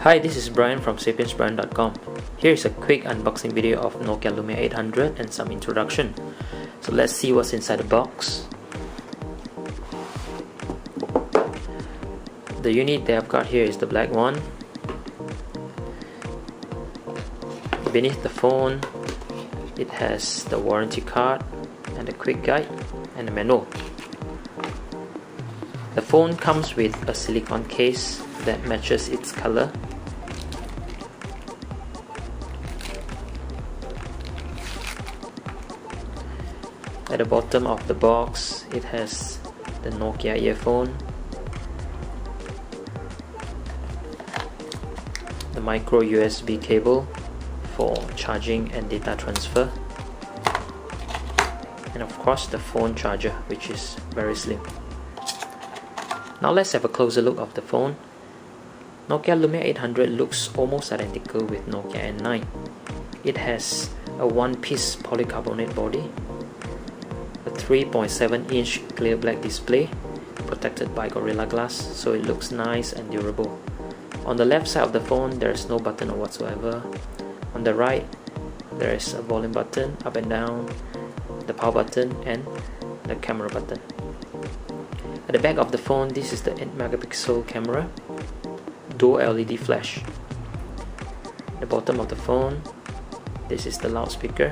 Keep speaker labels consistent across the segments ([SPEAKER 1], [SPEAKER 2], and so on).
[SPEAKER 1] Hi, this is Brian from sapiensbrian.com. Here is a quick unboxing video of Nokia Lumia 800 and some introduction. So let's see what's inside the box. The unit that I've got here is the black one. Beneath the phone, it has the warranty card and a quick guide and a manual. The phone comes with a silicone case that matches its color. At the bottom of the box, it has the Nokia earphone, the micro USB cable for charging and data transfer, and of course the phone charger, which is very slim. Now let's have a closer look of the phone. Nokia Lumia 800 looks almost identical with Nokia N9. It has a one-piece polycarbonate body, a 3.7-inch clear black display protected by Gorilla Glass, so it looks nice and durable. On the left side of the phone, there is no button whatsoever. On the right, there is a volume button, up and down, the power button, and the camera button. At the back of the phone, this is the 8-megapixel camera, dual LED flash. At the bottom of the phone, this is the loudspeaker.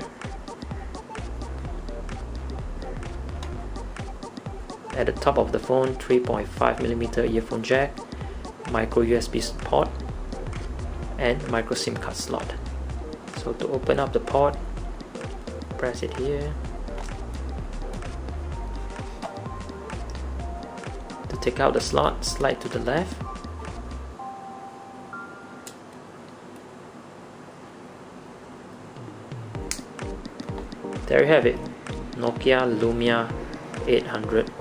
[SPEAKER 1] At the top of the phone, 3.5mm earphone jack, micro USB port, and micro SIM card slot. So to open up the port, press it here. To take out the slot, slide to the left. There you have it, Nokia Lumia 800.